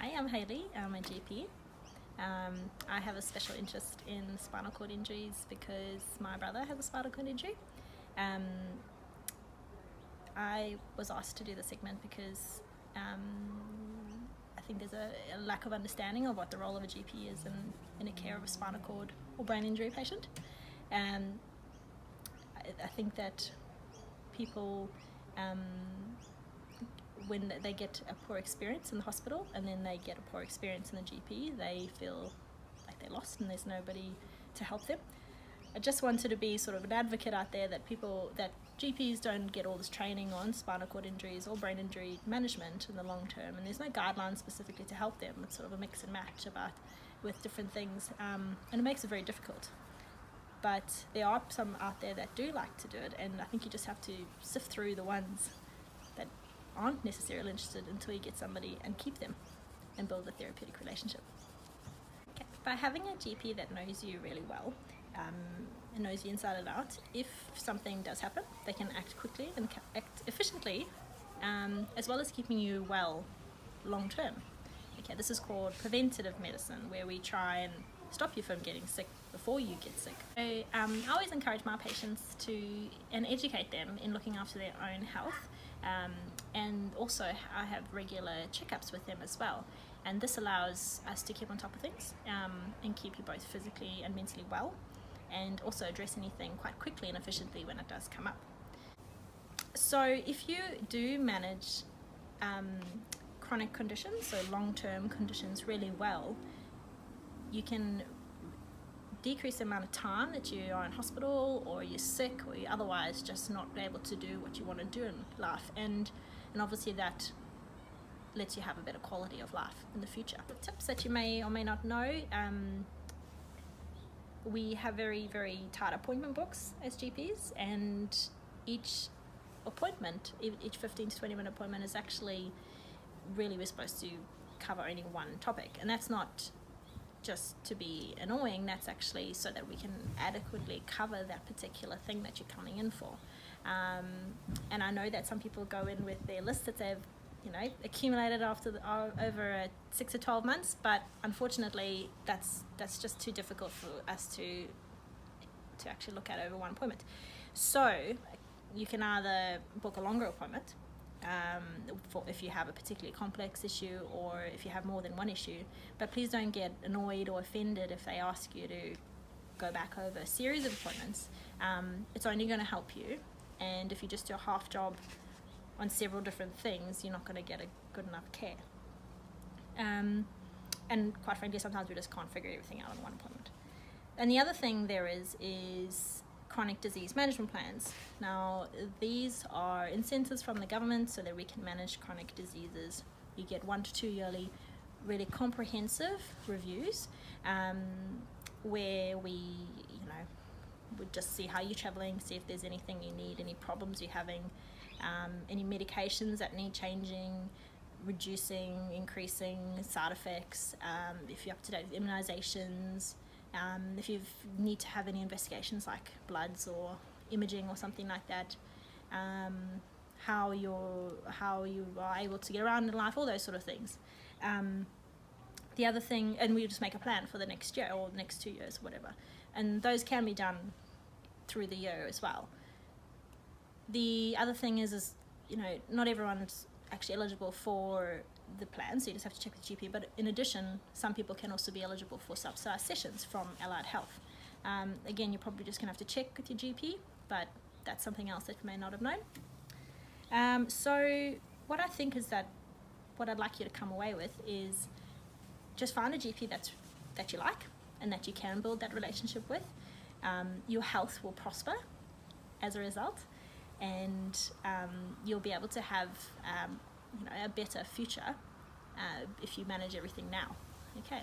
Hi, I'm Hailey. I'm a GP. I have a special interest in spinal cord injuries because my brother has a spinal cord injury. I was asked to do the segment because I think there's a lack of understanding of what the role of a GP is in a care of a spinal cord or brain injury patient. I think that people, when they get a poor experience in the hospital and then they get a poor experience in the GP, they feel like they're lost and there's nobody to help them. I just wanted to be sort of an advocate out there that GPs don't get all this training on spinal cord injuries or brain injury management in the long term, and there's no guidelines specifically to help them. It's sort of a mix and match with different things, and it makes it very difficult. But there are some out there that do like to do it, and I think you just have to sift through the ones that aren't necessarily interested until you get somebody and keep them and build a therapeutic relationship. Okay. By having a GP that knows you really well and knows you inside and out, if something does happen, they can act quickly and act efficiently, as well as keeping you well long term. Okay, this is called preventative medicine, where we try and stop you from getting sick before you get sick. So, I always encourage my patients and educate them in looking after their own health, and also I have regular checkups with them as well, and this allows us to keep on top of things and keep you both physically and mentally well, and also address anything quite quickly and efficiently when it does come up. So if you do manage chronic conditions, so long-term conditions, really well, you can decrease the amount of time that you are in hospital, or you're sick, or you're otherwise just not able to do what you want to do in life, and obviously that lets you have a better quality of life in the future. The tips that you may or may not know, we have very, very tight appointment books as GPs, and each appointment, each 15 to 20 minute appointment is actually really, we're supposed to cover only one topic, and that's not just to be annoying, that's actually so that we can adequately cover that particular thing that you're coming in for. And I know that some people go in with their lists that they've accumulated over 6 to 12 months, but unfortunately that's just too difficult for us to actually look at over one appointment. So you can either book a longer appointment if you have a particularly complex issue, or if you have more than one issue, but please don't get annoyed or offended if they ask you to go back over a series of appointments. It's only going to help you, and if you just do a half job on several different things, you're not going to get a good enough care. And quite frankly, sometimes we just can't figure everything out in one appointment. And the other thing there is chronic disease management plans. Now, these are incentives from the government so that we can manage chronic diseases. You get 1 to 2 yearly really comprehensive reviews, where we would just see how you're traveling, see if there's anything you need, any problems you're having, any medications that need changing, reducing, increasing, side effects, if you're up to date with immunizations, if you need to have any investigations like bloods or imaging or something like that, how you are able to get around in life, all those sort of things. The other thing, and we just make a plan for the next year or the next 2 years, whatever, and those can be done through the year as well. The other thing is not everyone's actually eligible for the plan, so you just have to check with GP, but in addition, some people can also be eligible for subsidized sessions from Allied Health. Again, you're probably just going to have to check with your GP, but that's something else that you may not have known. So what I think is that what I'd like you to come away with is just find a GP that you like and that you can build that relationship with. Your health will prosper as a result, and you'll be able to have a better future if you manage everything now. Okay.